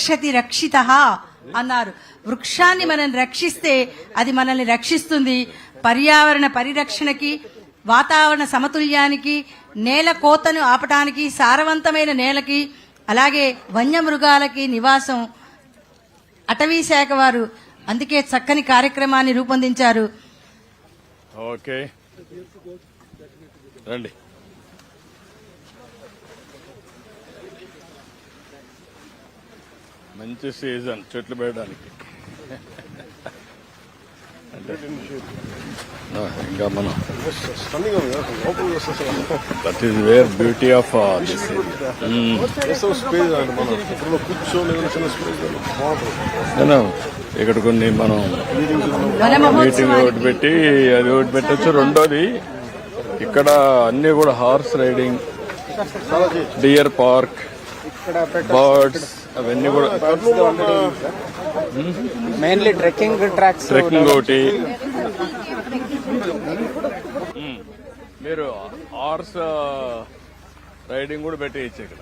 రక్షతి రక్షితః అన్నారు. వృక్షాన్ని మనం రక్షిస్తే అది మనల్ని రక్షిస్తుంది. పర్యావరణ పరిరక్షణకి, వాతావరణ సమతుల్యానికి, నేల కోతను ఆపటానికి, సారవంతమైన నేలకి, అలాగే వన్యమృగాలకి నివాసం అటవీ శాఖ వారు అందుకే చక్కని కార్యక్రమాన్ని రూపొందించారు. ఓకే రండి. మంచి సీజన్ చెట్లు పెట్టడానికి. ఇంకా మనం that is where beauty of this ఇక్కడ కొన్ని మనం మీటింగ్ ఒకటి పెట్టి అది ఒకటి పెట్టచ్చు. రెండోది ఇక్కడ అన్ని కూడా horse riding, dear park, birds అవన్నీ కూడా మెయిన్లీ ట్రెక్కింగ్ ట్రాక్స్, ట్రెక్కింగ్ ఒకటి. మీరు హార్స్ రైడింగ్ కూడా పెట్టేయచ్చు. ఇక్కడ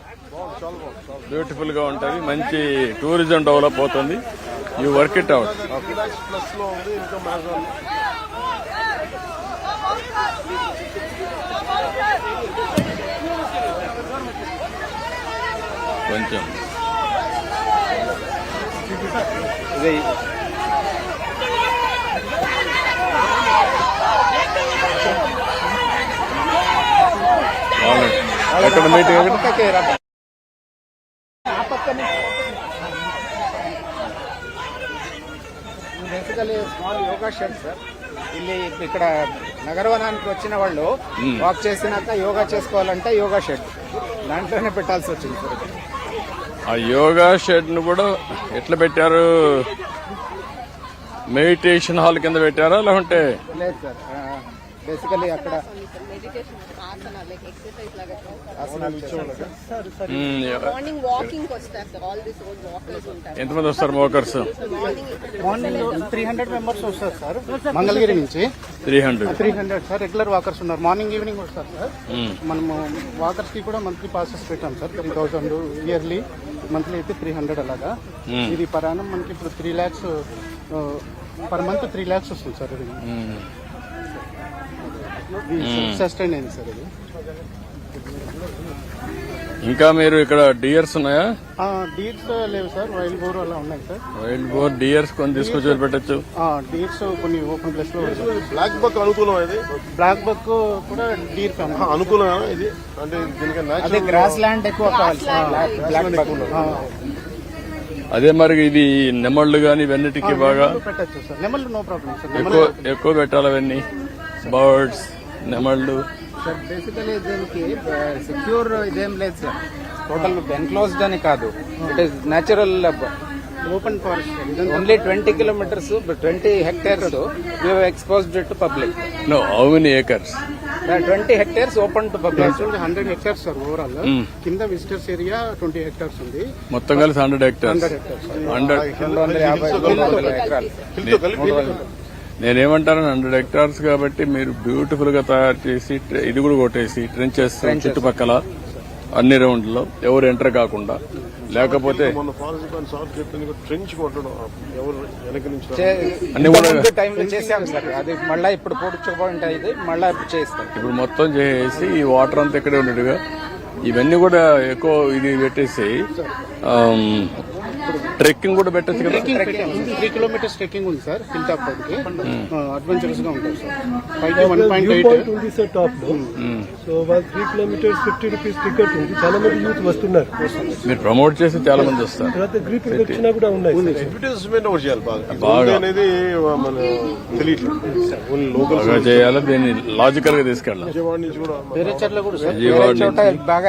బ్యూటిఫుల్ గా ఉంటుంది. మంచి టూరిజం డెవలప్ అవుతుంది. You work it out. కొంచెం ఎక్కడ meeting basically small yoga shed sir. ಇಲ್ಲಿ ఇక్కడ నగరవనానికి వచ్చిన వాళ్ళు వాక్ చేసినాక యోగా చేసుకోవాలంటే యోగా షెడ్ దాంట్లోనే పెట్టాల్సి వచ్చింది సార్. ఆ యోగా షెడ్ ను కూడా ఎట్లా పెట్టారు? మెడిటేషన్ హాల్ కింద పెట్టారా లేకుంటే? లేదు సార్, బేసికలీ అక్కడ ఎంతమంది వస్తారు వాకర్స్? మార్నింగ్ 300 మెంబర్స్ వస్తారు సార్. మంగళగిరి నుంచి 300 సార్ రెగ్యులర్ వాకర్స్ ఉన్నారు. మార్నింగ్ ఈవినింగ్ వస్తారు సార్. మనము వాకర్స్ కి కూడా మంత్లీ పాసెస్ పెట్టాం సార్. 3000 ఇయర్లీ, మంత్లీ అయితే 300 అలాగా. ఇది పరాణం మనకి ఇప్పుడు 3 lakhs పర్ మంత్ 3 lakhs వస్తుంది సార్. ఇది సస్టైన్ అయింది సార్. ఇది ఇంకా మీరు ఇక్కడ డియర్స్ ఉన్నాయా? డీర్స్ లేవు సార్, వైల్డ్ బోర్ అలా ఉన్నాయి సార్. వైల్డ్ బోర్, డియర్స్ కొన్ని తీసుకొచ్చి పెట్టచ్చు. డీర్స్ కొన్ని ఓపెన్ ప్లేస్ లో. బ్లాక్ బక్ అనుకూలం. ఇది బ్లాక్ బక్ కూడా డీర్ అనుకూలం. ఇది అంటే అదే గ్రాస్ ల్యాండ్ ఎక్కువ కావాలి బ్లాక్ బక్. అదే మరి ఇది నెమళ్ళు గాని ఇవన్నిటికీ బాగా పెట్టచ్చు సార్. నెమళ్ళు నో ప్రాబ్లం సార్. ఎక్కువ పెట్టాలి అవన్నీ, బర్డ్స్, నెమళ్ళు. బేసికలీ దీనికి సెక్యూర్ ఇదేం లేదు సార్. టోటల్ ఎన్క్లోజ్డ్ అని కాదు, it is natural open forest. Only 20 kilometers, 20 hectares we have exposed it to public. No, how many acres? 20 hectares open to public. 100 hectares sir overall. కింద visitors area 20 hectares ఉంది. మొత్తం కలిసి 100 hectares. 100 ఎకరాలు. నేనేమంటాను, 100 hectares కాబట్టి మీరు beautiful గా తయారు చేసి ఇది కూడా కొట్టేసి ట్రెంచెస్ చుట్టుపక్కల అన్ని రౌండ్ లో ఎవరు ఎంటర్ కాకుండా, లేకపోతే అన్ని కూడా టైంలో చేసాం సార్. అది మళ్ళీ ఇప్పుడు పూడ్చుకోవాలి, ఇది మళ్ళీ చేస్తాం. ఇప్పుడు మొత్తం చేసి ఈ వాటర్ అంతా ఇక్కడే ఉన్నట్టుగా ఇవన్నీ కూడా ఎక్కువ ఇది పెట్టేసి ట్రెక్కింగ్ కూడా పెట్టచ్చు కదా. 3 kilometers ట్రెక్కింగ్ ఉంది సార్. హిల్ టాప్ పైకి అడ్వెంచరస్ గా ఉంటుంది సార్. పైకి 1.8 ఉంది సార్ టాప్ లో. సో 3 kilometers 50 rupees టికెట్ ఉంది. చాలా మంది యూత్ వస్తున్నారు. మీరు ప్రమోట్ చేసి చాలా మంది వస్తారు. తర్వాత గ్రూప్ ప్రదక్షిణ కూడా ఉన్నాయి. అడ్వర్టైజ్మెంట్ ఒకటి చేయాలి బాగా అనేది మన తెలియట్లేదు. చేయాలి, దీన్ని లాజికల్ గా తీసుకెళ్ళాలి. విజయవాడ నుంచి కూడా వేరే చోట్ల కూడా బాగా